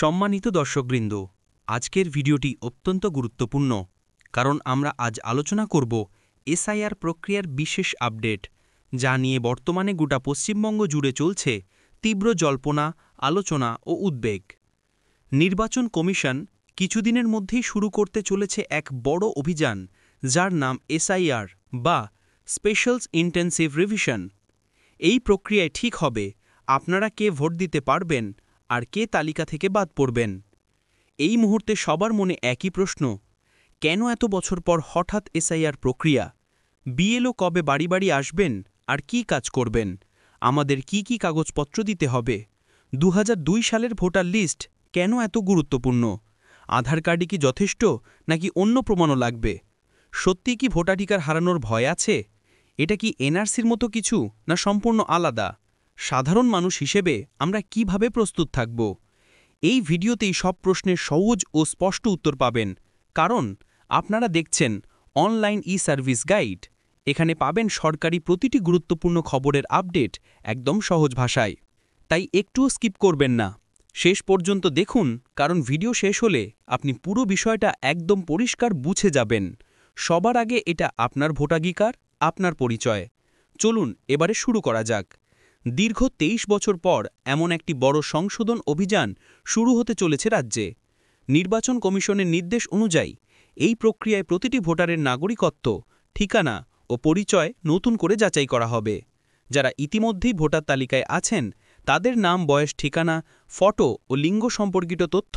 সম্মানিত দর্শকবৃন্দ, আজকের ভিডিওটি অত্যন্ত গুরুত্বপূর্ণ, কারণ আমরা আজ আলোচনা করব এসআইআর প্রক্রিয়ার বিশেষ আপডেট, যা নিয়ে বর্তমানে গোটা পশ্চিমবঙ্গ জুড়ে চলছে তীব্র জল্পনা, আলোচনা ও উদ্বেগ। নির্বাচন কমিশন কিছুদিনের মধ্যেই শুরু করতে চলেছে এক বড় অভিযান, যার নাম এসআইআর বা স্পেশালস ইন্টেন্সিভ রিভিশন। এই প্রক্রিয়ায় ঠিক হবে আপনারা কে ভোট দিতে পারবেন আর কে তালিকা থেকে বাদ পড়বেন। এই মুহূর্তে সবার মনে একই প্রশ্ন, কেন এত বছর পর হঠাৎ এসআইআর প্রক্রিয়া? বিএলও কবে বাড়ি বাড়ি আসবেন আর কি কাজ করবেন? আমাদের কি কি কাগজপত্র দিতে হবে? 2002 সালের ভোটার লিস্ট কেন এত গুরুত্বপূর্ণ? আধার কার্ডই কি যথেষ্ট, নাকি অন্য প্রমাণও লাগবে? সত্যি কি ভোটাধিকার হারানোর ভয় আছে? এটা কি এনআরসির মতো কিছু, না সম্পূর্ণ আলাদা? সাধারণ মানুষ হিসেবে আমরা কিভাবে প্রস্তুত থাকব? এই ভিডিওতেই সব প্রশ্নের সহজ ও স্পষ্ট উত্তর পাবেন, কারণ আপনারা দেখছেন অনলাইন ই-সার্ভিস গাইড। এখানে পাবেন সরকারি প্রতিটি গুরুত্বপূর্ণ খবরের আপডেট একদম সহজ ভাষায়। তাই একটুও স্কিপ করবেন না, শেষ পর্যন্ত দেখুন, কারণ ভিডিও শেষ হলে আপনি পুরো বিষয়টা একদম পরিষ্কার বুঝে যাবেন। সবার আগে এটা আপনার ভোটাধিকার, আপনার পরিচয়। চলুন এবারে শুরু করা যাক। দীর্ঘ 23 বছর পর এমন একটি বড় সংশোধন অভিযান শুরু হতে চলেছে রাজ্যে। নির্বাচন কমিশনের নির্দেশ অনুযায়ী এই প্রক্রিয়ায় প্রতিটি ভোটারের নাগরিকত্ব, ঠিকানা ও পরিচয় নতুন করে যাচাই করা হবে। যারা ইতিমধ্যেই ভোটার তালিকায় আছেন তাদের নাম, বয়স, ঠিকানা, ফটো ও লিঙ্গ সম্পর্কিত তথ্য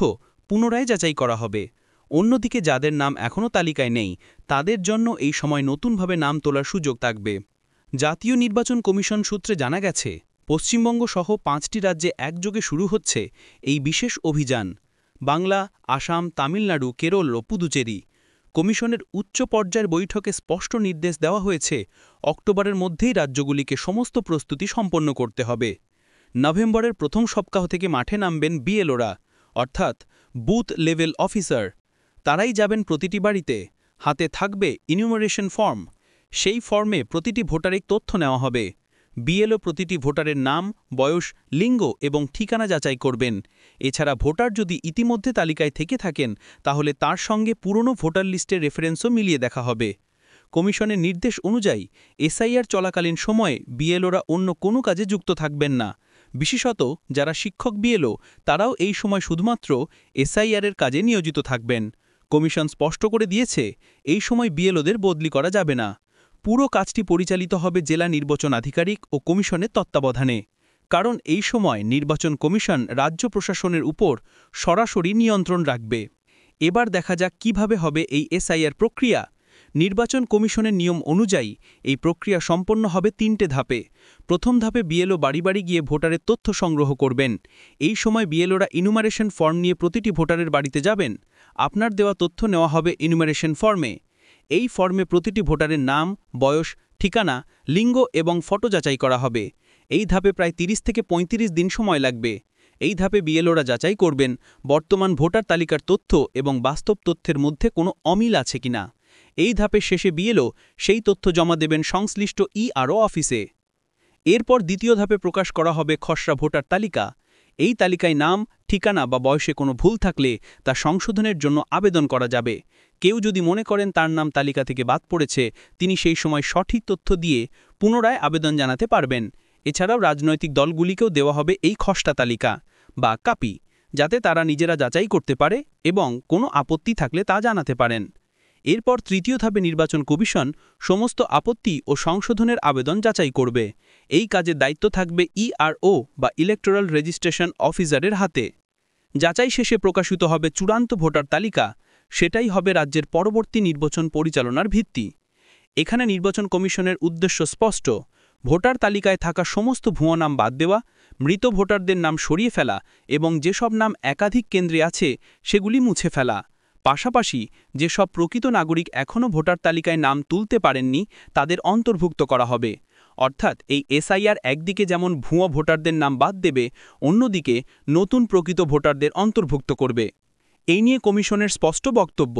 পুনরায় যাচাই করা হবে। অন্যদিকে যাদের নাম এখনও তালিকায় নেই তাদের জন্য এই সময় নতুনভাবে নাম তোলার সুযোগ থাকবে। জাতীয় নির্বাচন কমিশন সূত্রে জানা গেছে, পশ্চিমবঙ্গ সহ 5টি রাজ্যে একযোগে শুরু হচ্ছে এই বিশেষ অভিযান: বাংলা, আসাম, তামিলনাড়ু, কেরল ও পুদুচেরি। কমিশনের উচ্চ পর্যায়ের বৈঠকে স্পষ্ট নির্দেশ দেওয়া হয়েছে অক্টোবরের মধ্যেই রাজ্যগুলিকে সমস্ত প্রস্তুতি সম্পন্ন করতে হবে। নভেম্বরের প্রথম সপ্তাহ থেকে মাঠে নামবেন বিএলওরা, অর্থাৎ বুথ লেভেল অফিসার। তারাই যাবেন প্রতিটি বাড়িতে। হাতে থাকবে ইনিউমারেশন ফর্ম। সেই ফর্মে প্রতিটি ভোটারের তথ্য নেওয়া হবে। বিএলও প্রতিটি ভোটারের নাম, বয়স, লিঙ্গ এবং ঠিকানা যাচাই করবেন। এছাড়া ভোটার যদি ইতিমধ্যে তালিকায় থেকে থাকেন তাহলে তার সঙ্গে পুরনো ভোটার লিস্টের রেফারেন্সও মিলিয়ে দেখা হবে। কমিশনের নির্দেশ অনুযায়ী এসআইআর চলাকালীন সময়ে বিএলওরা অন্য কোনো কাজে যুক্ত থাকবেন না। বিশেষত যারা শিক্ষক বিএলও, তারাও এই সময় শুধুমাত্র এসআইআরের কাজে নিয়োজিত থাকবেন। কমিশন স্পষ্ট করে দিয়েছে, এই সময় বিএলওদের বদলি করা যাবে না। পুরো কাজটি পরিচালিত হবে জেলা নির্বাচন আধিকারিক ও কমিশনের তত্ত্বাবধানে, কারণ এই সময় নির্বাচন কমিশন রাজ্য প্রশাসনের উপর সরাসরি নিয়ন্ত্রণ রাখবে। এবার দেখা যাক কিভাবে হবে এই এসআইআর প্রক্রিয়া। নির্বাচন কমিশনের নিয়ম অনুযায়ী এই প্রক্রিয়া সম্পন্ন হবে 3টে ধাপে। প্রথম ধাপে বিএলও বাড়ি বাড়ি গিয়ে ভোটারের তথ্য সংগ্রহ করবেন। এই সময় বিএলওরা ইনুমারেশন ফর্ম নিয়ে প্রতিটি ভোটারের বাড়িতে যাবেন। আপনার দেওয়া তথ্য নেওয়া হবে ইনুমারেশন ফর্মে। এই ফর্মে প্রতিটি ভোটারের নাম, বয়স, ঠিকানা, লিঙ্গ এবং ফটো যাচাই করা হবে। এই ধাপে প্রায় 30 থেকে 35 দিন সময় লাগবে। এই ধাপে বিএলওরা যাচাই করবেন বর্তমান ভোটার তালিকার তথ্য এবং বাস্তব তথ্যের মধ্যে কোনো অমিল আছে কিনা। এই ধাপের শেষে বিএলও সেই তথ্য জমা দেবেন সংশ্লিষ্ট ইআরও অফিসে। এরপর দ্বিতীয় ধাপে প্রকাশ করা হবে খসড়া ভোটার তালিকা। এই তালিকায় নাম, ঠিকানা বা বয়সে কোনো ভুল থাকলে তা সংশোধনের জন্য আবেদন করা যাবে। কেউ যদি মনে করেন তার নাম তালিকা থেকে বাদ পড়েছে, তিনি সেই সময় সঠিক তথ্য দিয়ে পুনরায় আবেদন জানাতে পারবেন। এছাড়াও রাজনৈতিক দলগুলিকেও দেওয়া হবে এই খসড়া তালিকা বা কপি, যাতে তারা নিজেরা যাচাই করতে পারে এবং কোনো আপত্তি থাকলে তা জানাতে পারেন। এরপর তৃতীয় ধাপে নির্বাচন কমিশন সমস্ত আপত্তি ও সংশোধনের আবেদন যাচাই করবে। এই কাজের দায়িত্ব থাকবে ইআরও বা ইলেকটোরাল রেজিস্ট্রেশন অফিসারের হাতে। যাচাই শেষে প্রকাশিত হবে চূড়ান্ত ভোটার তালিকা। সেটাই হবে রাজ্যের পরবর্তী নির্বাচন পরিচালনার ভিত্তি। এখানে নির্বাচন কমিশনের উদ্দেশ্য স্পষ্ট: ভোটার তালিকায় থাকা সমস্ত ভুয়ো নাম বাদ দেওয়া, মৃত ভোটারদের নাম সরিয়ে ফেলা এবং যেসব নাম একাধিক কেন্দ্রে আছে সেগুলি মুছে ফেলা। পাশাপাশি যেসব প্রকৃত নাগরিক এখনও ভোটার তালিকায় নাম তুলতে পারেননি তাদের অন্তর্ভুক্ত করা হবে। অর্থাৎ এই এসআইআর একদিকে যেমন ভুয়ো ভোটারদের নাম বাদ দেবে, অন্যদিকে নতুন প্রকৃত ভোটারদের অন্তর্ভুক্ত করবে। এই নিয়ে কমিশনের স্পষ্ট বক্তব্য: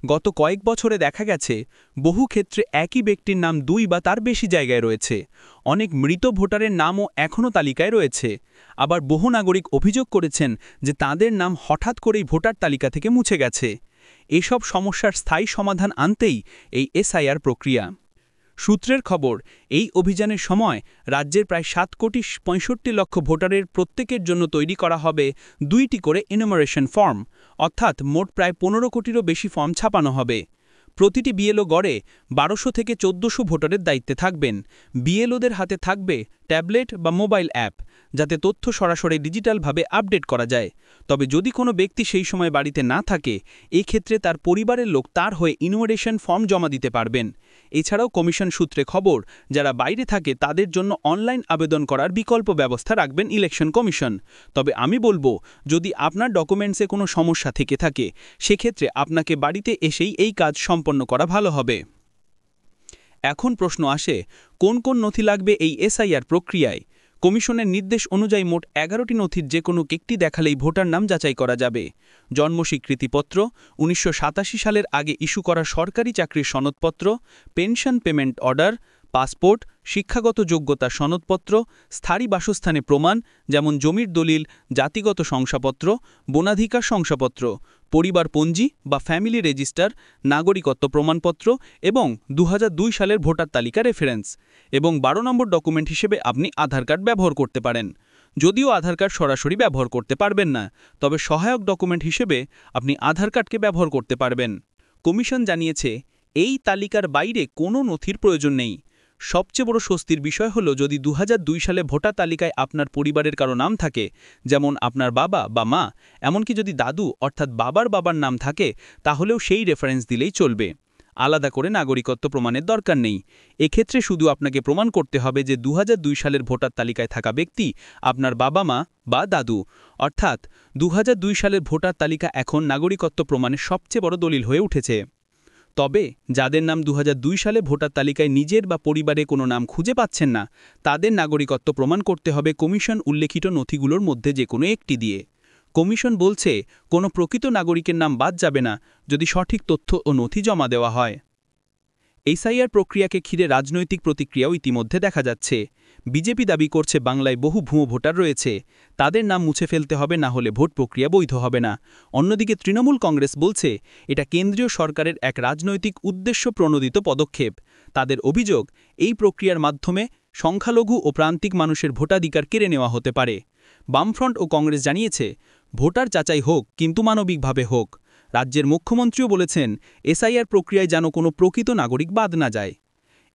গত কয়েক বছরে দেখা গেছে বহু ক্ষেত্রে একই ব্যক্তির নাম 2 বা তার বেশি জায়গায় রয়েছে। অনেক মৃত ভোটারের নামও এখনও তালিকায় রয়েছে। আবার বহু নাগরিক অভিযোগ করেছেন যে তাদের নাম হঠাৎ করেই ভোটার তালিকা থেকে মুছে গেছে। এসব সমস্যার স্থায়ী সমাধান আনতেই এই এসআইআর প্রক্রিয়া। সূত্রের খবর, এই অভিযানের সময় রাজ্যের প্রায় 7,65,00,000 ভোটারের প্রত্যেকের জন্য তৈরি করা হবে 2টি করে ইনুমারেশন ফর্ম, অর্থাৎ মোট প্রায় 15 কোটিরও বেশি ফর্ম ছাপানো হবে। প্রতিটি বিএলও গড়ে 1200 থেকে 1400 ভোটারের দায়িত্বে থাকবেন। বিএলওদের হাতে থাকবে ট্যাবলেট বা মোবাইল অ্যাপ, যাতে তথ্য সরাসরি ডিজিটালভাবে আপডেট করা যায়। তবে যদি কোনো ব্যক্তি সেই সময় বাড়িতে না থাকে, এই ক্ষেত্রে তার পরিবারের লোক তার হয়ে ইনুমারেশন ফর্ম জমা দিতে পারবেন। এছাড়াও কমিশন সূত্রে খবর, যারা বাইরে থাকে তাদের জন্য অনলাইন আবেদন করার বিকল্প ব্যবস্থা রাখবেন ইলেকশন কমিশন। তবে আমি বলবো, যদি আপনার ডকুমেন্টসে কোনো সমস্যা থেকে থাকে, সেক্ষেত্রে আপনাকে বাড়িতে এসেই এই কাজ সম্পন্ন করা ভালো হবে। এখন প্রশ্ন আসে, কোন কোন নথি লাগবে এই এসআইআর প্রক্রিয়ায়? কমিশনের নির্দেশ অনুযায়ী মোট 11টি নথির যে কোনো একটি দেখালেই ভোটার নাম যাচাই করা যাবে। জন্ম স্বীকৃতিপত্র, 1987 সালের আগে ইস্যু করা সরকারি চাকরির সনদপত্র, পেনশন পেমেন্ট অর্ডার, পাসপোর্ট, শিক্ষাগত যোগ্যতা সনদপত্র, স্থায়ী বাসস্থানে প্রমাণ যেমন জমির দলিল, জাতিগত শংসাপত্র, বনাধিকার শংসাপত্র, পরিবার পঞ্জি বা ফ্যামিলি রেজিস্টার, নাগরিকত্ব প্রমাণপত্র এবং 2002 সালের ভোটার তালিকা রেফারেন্স। এবং 12 নম্বর ডকুমেন্ট হিসেবে আপনি আধার কার্ড ব্যবহার করতে পারেন। যদিও আধার কার্ড সরাসরি ব্যবহার করতে পারবেন না, তবে সহায়ক ডকুমেন্ট হিসেবে আপনি আধার কার্ডকে ব্যবহার করতে পারবেন। কমিশন জানিয়েছে, এই তালিকার বাইরে কোনো নথির প্রয়োজন নেই। সবচেয়ে বড় স্বস্তির বিষয় হলো, যদি 2002 সালে ভোটার তালিকায় আপনার পরিবারের কারো নাম থাকে, যেমন আপনার বাবা বা মা, এমনকি যদি দাদু অর্থাৎ বাবার বাবার নাম থাকে, তাহলেও সেই রেফারেন্স দিলেই চলবে। আলাদা করে নাগরিকত্ব প্রমাণের দরকার নেই। এক্ষেত্রে শুধু আপনাকে প্রমাণ করতে হবে যে 2002 সালের ভোটার তালিকায় থাকা ব্যক্তি আপনার বাবা মা বা দাদু। অর্থাৎ 2002 সালের ভোটার তালিকা এখন নাগরিকত্ব প্রমাণের সবচেয়ে বড় দলিল হয়ে উঠেছে। তবে যাদের নাম 2002 সালে ভোটার তালিকায় নিজের বা পরিবারে কোনো নাম খুঁজে পাচ্ছেন না, তাদের নাগরিকত্ব প্রমাণ করতে হবে কমিশন উল্লেখিত নথিগুলোর মধ্যে যে কোনো একটি দিয়ে। কমিশন বলছে, কোনো প্রকৃত নাগরিকের নাম বাদ যাবে না যদি সঠিক তথ্য ও নথি জমা দেওয়া হয়। এসআইআর প্রক্রিয়াকে ঘিরে রাজনৈতিক প্রতিক্রিয়াও ইতিমধ্যে দেখা যাচ্ছে। বিজেপি দাবি করছে বাংলায় বহু ভুয়ো ভোটার রয়েছে, তাদের নাম মুছে ফেলতে হবে, না হলে ভোট প্রক্রিয়া বৈধ হবে না। অন্যদিকে তৃণমূল কংগ্রেস বলছে, এটা কেন্দ্রীয় সরকারের এক রাজনৈতিক উদ্দেশ্য প্রণোদিত পদক্ষেপ। তাদের অভিযোগ, এই প্রক্রিয়ার মাধ্যমে সংখ্যালঘু ও প্রান্তিক মানুষের ভোটাধিকার কেড়ে নেওয়া হতে পারে। বামফ্রন্ট ও কংগ্রেস জানিয়েছে, ভোটার যাচাই হোক, কিন্তু মানবিকভাবে হোক। রাজ্যের মুখ্যমন্ত্রীও বলেছেন, এসআইআর প্রক্রিয়ায় যেন কোনো প্রকৃত নাগরিক বাদ না যায়।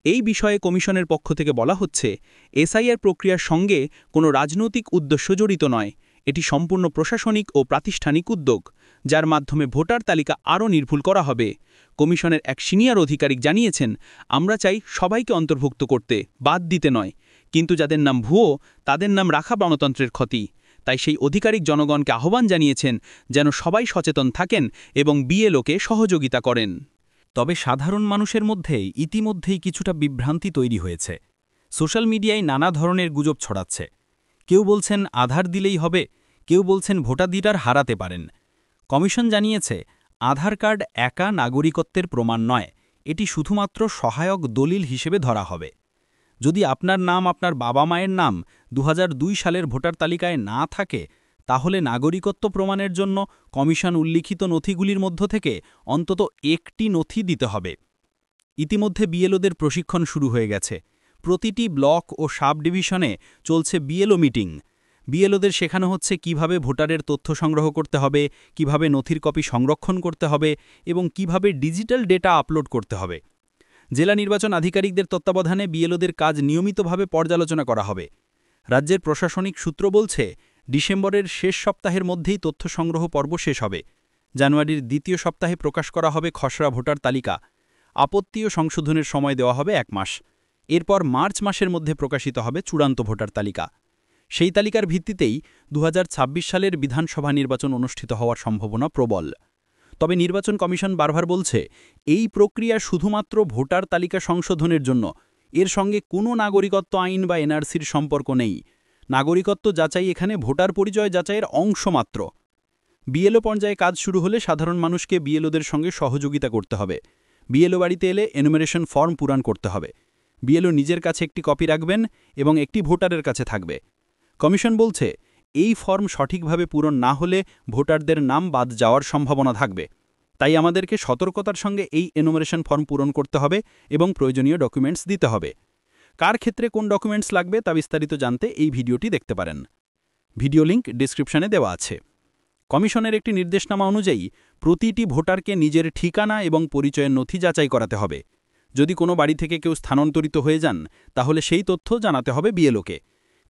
এই বিষয়ে কমিশনের পক্ষ থেকে বলা হচ্ছে, এসআইআর প্রক্রিয়ার সঙ্গে কোনো রাজনৈতিক উদ্দেশ্য জড়িত নয়। এটি সম্পূর্ণ প্রশাসনিক ও প্রাতিষ্ঠানিক উদ্যোগ, যার মাধ্যমে ভোটার তালিকা আরও নির্ভুল করা হবে। কমিশনের এক সিনিয়র আধিকারিক জানিয়েছেন, আমরা চাই সবাইকে অন্তর্ভুক্ত করতে, বাদ দিতে নয়। কিন্তু যাদের নাম ভুয়ো, তাদের নাম রাখা গণতন্ত্রের ক্ষতি। তাই সেই আধিকারিক জনগণকে আহ্বান জানিয়েছেন যেন সবাই সচেতন থাকেন এবং বিএলওকে সহযোগিতা করেন। তবে সাধারণ মানুষের মধ্যে ইতিমধ্যেই কিছুটা বিভ্রান্তি তৈরি হয়েছে। সোশ্যাল মিডিয়ায় নানা ধরনের গুজব ছড়াচ্ছে। কেউ বলছেন আধার দিলেই হবে, কেউ বলছেন ভোটাধিকার হারাতে পারেন। কমিশন জানিয়েছে, আধার কার্ড একা নাগরিকত্বের প্রমাণ নয়, এটি শুধুমাত্র সহায়ক দলিল হিসেবে ধরা হবে। যদি আপনার নাম আপনার বাবা মায়ের নাম 2002 সালের ভোটার তালিকায় না থাকে, তাহলে নাগরিকত্ব প্রমাণের জন্য কমিশন উল্লিখিত নথিগুলির মধ্য থেকে অন্তত একটি নথি দিতে হবে। ইতিমধ্যে বিএলওদের প্রশিক্ষণ শুরু হয়ে গেছে। প্রতিটি ব্লক ও সাব ডিভিশনে চলছে বিএলও মিটিং। বিএলওদের শেখানো হচ্ছে কিভাবে ভোটারের তথ্য সংগ্রহ করতে হবে, কিভাবে নথির কপি সংরক্ষণ করতে হবে এবং কিভাবে ডিজিটাল ডেটা আপলোড করতে হবে। জেলা নির্বাচন আধিকারিকদের তত্ত্বাবধানে বিএলওদের কাজ নিয়মিতভাবে পর্যালোচনা করা হবে। রাজ্যের প্রশাসনিক সূত্র বলছে, ডিসেম্বরের শেষ সপ্তাহের মধ্যেই তথ্য সংগ্রহ পর্ব শেষ হবে। জানুয়ারির দ্বিতীয় সপ্তাহে প্রকাশ করা হবে খসড়া ভোটার তালিকা। আপত্তি ও সংশোধনের সময় দেওয়া হবে 1 মাস। এরপর মার্চ মাসের মধ্যে প্রকাশিত হবে চূড়ান্ত ভোটার তালিকা। সেই তালিকার ভিত্তিতেই 2026 সালের বিধানসভা নির্বাচন অনুষ্ঠিত হওয়ার সম্ভাবনা প্রবল। তবে নির্বাচন কমিশন বারবার বলছে, এই প্রক্রিয়া শুধুমাত্র ভোটার তালিকা সংশোধনের জন্য, এর সঙ্গে কোনো নাগরিকত্ব আইন বা এনআরসির সম্পর্ক নেই। নাগরিকত্ব যাচাই এখানে ভোটার পরিচয় যাচাইয়ের অংশ মাত্র। বিএলও পর্যায়ে কাজ শুরু হলে সাধারণ মানুষকে বিএলওদের সঙ্গে সহযোগিতা করতে হবে। বিএলও বাড়িতে এলে এনুমারেশন ফর্ম পূরণ করতে হবে। বিএলও নিজের কাছে একটি কপি রাখবেন এবং একটি ভোটারের কাছে থাকবে। কমিশন বলছে, এই ফর্ম সঠিকভাবে পূরণ না হলে ভোটারদের নাম বাদ যাওয়ার সম্ভাবনা থাকবে। তাই আমাদেরকে সতর্কতার সঙ্গে এই এনুমারেশন ফর্ম পূরণ করতে হবে এবং প্রয়োজনীয় ডকুমেন্টস দিতে হবে। কার ক্ষেত্রে কোন ডকুমেন্টস লাগবে তা বিস্তারিত জানতে এই ভিডিওটি দেখতে পারেন। ভিডিও লিঙ্ক ডেসক্রিপশনে দেওয়া আছে। কমিশনের একটি নির্দেশনামা অনুযায়ী প্রতিটি ভোটারকে নিজের ঠিকানা এবং পরিচয়ের নথি যাচাই করাতে হবে। যদি কোনো বাড়ি থেকে কেউ স্থানান্তরিত হয়ে যান, তাহলে সেই তথ্য জানাতে হবে বিএলওকে।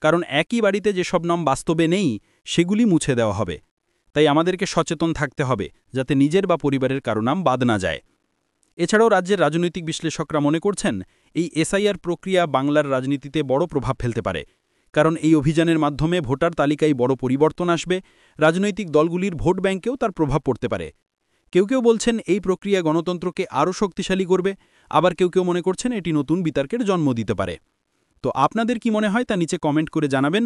কারণ একই বাড়িতে যেসব নাম বাস্তবে নেই, সেগুলি মুছে দেওয়া হবে। তাই আমাদেরকে সচেতন থাকতে হবে, যাতে নিজের বা পরিবারের কারো নাম বাদ না যায়। এছাড়াও রাজ্যের রাজনৈতিক বিশ্লেষকরা মনে করছেন, এই এসআইআর প্রক্রিয়া বাংলার রাজনীতিতে বড় প্রভাব ফেলতে পারে। কারণ এই অভিযানের মাধ্যমে ভোটার তালিকায় বড় পরিবর্তন আসবে, রাজনৈতিক দলগুলির ভোট ব্যাংকেও তার প্রভাব পড়তে পারে। কেউ কেউ বলছেন এই প্রক্রিয়া গণতন্ত্রকে আরও শক্তিশালী করবে, আবার কেউ কেউ মনে করছেন এটি নতুন বিতর্কের জন্ম দিতে পারে। তো আপনাদের কি মনে হয় তা নিচে কমেন্ট করে জানাবেন।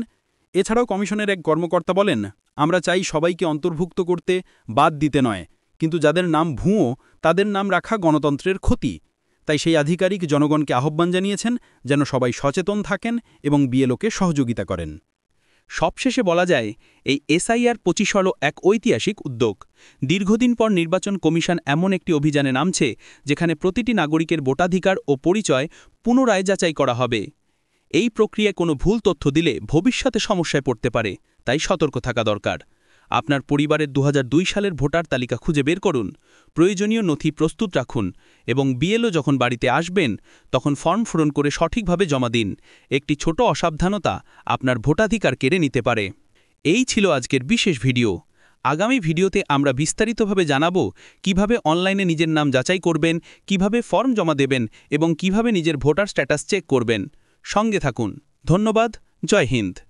এছাড়াও কমিশনের এক কর্মকর্তা বলেন, আমরা চাই সবাইকে অন্তর্ভুক্ত করতে, বাদ দিতে নয়, কিন্তু যাদের নাম ভুয়ো তাদের নাম রাখা গণতন্ত্রের ক্ষতি। তাই সেই আধিকারিক জনগণকে আহ্বান জানিয়েছেন যেন সবাই সচেতন থাকেন এবং বিএলওকে সহযোগিতা করেন। সবশেষে বলা যায়, এই এসআইআর 25 হল এক ঐতিহাসিক উদ্যোগ। দীর্ঘদিন পর নির্বাচন কমিশন এমন একটি অভিযানে নামছে, যেখানে প্রতিটি নাগরিকের ভোটাধিকার ও পরিচয় পুনরায় যাচাই করা হবে। এই প্রক্রিয়ায় কোনো ভুল তথ্য দিলে ভবিষ্যতে সমস্যায় পড়তে পারে, তাই সতর্ক থাকা দরকার। আপনার পরিবারের 2002 সালের ভোটার তালিকা খুঁজে বের করুন, প্রয়োজনীয় নথি প্রস্তুত রাখুন এবং বিএলও যখন বাড়িতে আসবেন তখন ফর্ম পূরণ করে সঠিকভাবে জমা দিন। একটি ছোট অসাবধানতা আপনার ভোটাধিকার কেড়ে নিতে পারে। এই ছিল আজকের বিশেষ ভিডিও। আগামী ভিডিওতে আমরা বিস্তারিতভাবে জানাবো কিভাবে অনলাইনে নিজের নাম যাচাই করবেন, কিভাবে ফর্ম জমা দেবেন এবং কিভাবে নিজের ভোটার স্ট্যাটাস চেক করবেন। সঙ্গে থাকুন। ধন্যবাদ। জয় হিন্দ।